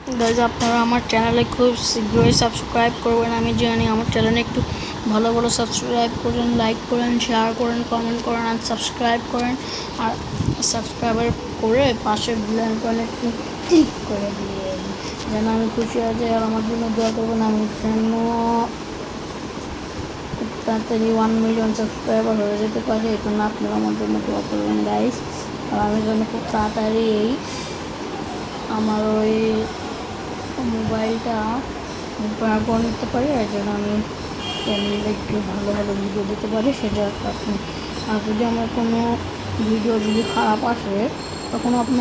Guys আপনারা আমার চ্যানেলে খুব শীঘ্রই সাবস্ক্রাইব করবেন। আমি জানি আমার চ্যানেলে একটু ভালো ভালো সাবস্ক্রাইব করেন, লাইক করেন, শেয়ার করেন, কমেন্ট করেন আর সাবস্ক্রাইব করেন। আর সাবস্ক্রাইবার করে পাশে বেল আইকনে একটু ক্লিক করে দিয়ে যেন আমি খুশি আছি। আর আমার জন্য দোয়া করবেন আমি যেন খুব তাড়াতাড়ি 1 মিলিয়ন সাবস্ক্রাইবার হয়ে যেতে পারে। এই জন্য আপনারা আমার জন্য দোয়া করবেন গাইজ। আর আমি যেন খুব তাড়াতাড়ি এই আমার ওই মোবাইলটা করে নিতে পারি, আর যেন আমি চ্যানেলে একটু ভালো ভালো ভিডিও দিতে পারি। সেটা আপনি আর যদি আমার কোনো ভিডিও যদি খারাপ আসে তখন আপনি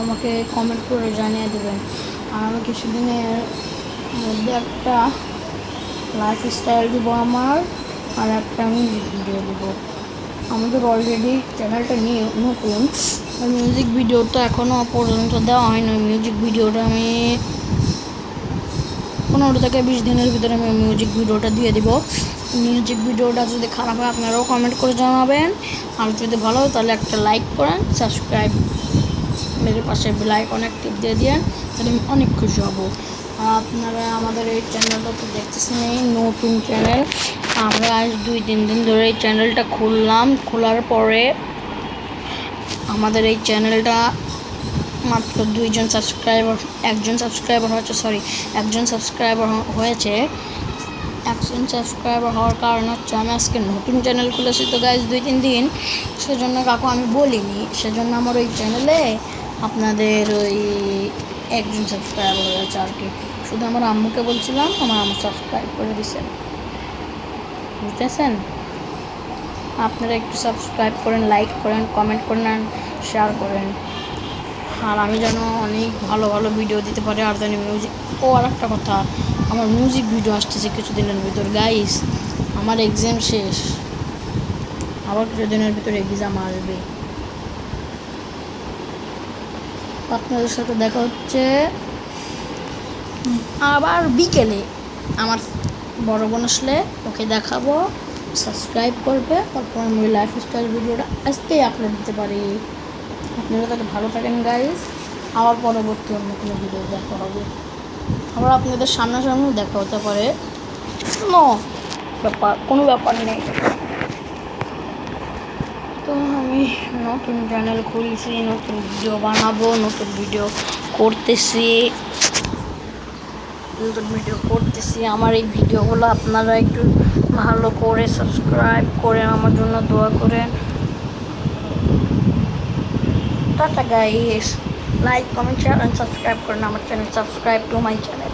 আমাকে কমেন্ট করে জানিয়ে দেবেন। আর আমি কিছুদিনের মধ্যে একটা লাইফস্টাইল দেবো আমার, আর একটা মিউজিক ভিডিও দেবো। আমাদের অলরেডি চ্যানেলটা নিয়ে নতুন, মিউজিক ভিডিওটা এখনও পর্যন্ত দেওয়া হয়নি। মিউজিক ভিডিওটা আমি 15 থেকে 20 দিনের ভিতরে আমি মিউজিক ভিডিওটা দিয়ে দিব। মিউজিক ভিডিওটা যদি খারাপ হয় আপনারাও কমেন্ট করে জানাবেন, আর যদি ভালো হয় তাহলে একটা লাইক করেন, সাবস্ক্রাইব মেরে পাশে বেল আইকন টিপ দিয়ে দিন, তাহলে আমি অনেক খুশি হব। আপনারা আমাদের এই চ্যানেলটা তো দেখতেছেন, এই নতুন চ্যানেল। আমরা আজ 2-3 দিন ধরে এই চ্যানেলটা খুললাম। খোলার পরে আমাদের এই চ্যানেলটা মাত্র একজন সাবস্ক্রাইবার হয়েছে। একজন সাবস্ক্রাইবার হওয়ার কারণ হচ্ছে আমি আজকে নতুন চ্যানেল খুলেছি তো গাইজ 2-3 দিন, সেজন্য কাকু আমি বলিনি। সেজন্য আমার ওই চ্যানেলে আপনাদের ওই একজন সাবস্ক্রাইবার হয়েছে আর কি। শুধু আমার আম্মুকে বলছিলাম, আমার আম্মু সাবস্ক্রাইব করে দিয়েছেন, বুঝতেছেন? আপনারা একটু সাবস্ক্রাইব করেন, লাইক করেন, কমেন্ট করেন আর শেয়ার করেন। আর আমি যেন অনেক ভালো ভালো ভিডিও দিতে পারি। আর জানি আর একটা কথা, আমার মিউজিক ভিডিও আসতেছে কিছুদিনের ভিতর গাইস। আমার এক্সাম শেষ, আবার কিছুদিনের ভিতর এক্সাম আসবে। আপনাদের সাথে দেখা হচ্ছে আবার বিকেলে। আমার বড় বোন আসলে ওকে দেখাবো, সাবস্ক্রাইব করবে, তারপর আমি ওই লাইফস্টাইল ভিডিওটা আজকেই আপলোড দিতে পারি। আপনারা তাহলে ভালো থাকেন গাইজ। আবার পরবর্তী অন্য কোনো ভিডিও দেখা হবে, আবার আপনাদের সামনাসামনি দেখা হতে পারে, কোনো ব্যাপার নেই। তো আমি নতুন চ্যানেল খুলছি, নতুন ভিডিও বানাবো, নতুন ভিডিও করতেছি। আমার এই ভিডিওগুলো আপনারা একটু ভালো করে সাবস্ক্রাইব করে আমার জন্য দোয়া করেন। Tata guys, like, comment, share and subscribe করেন আমার channel, subscribe to my channel.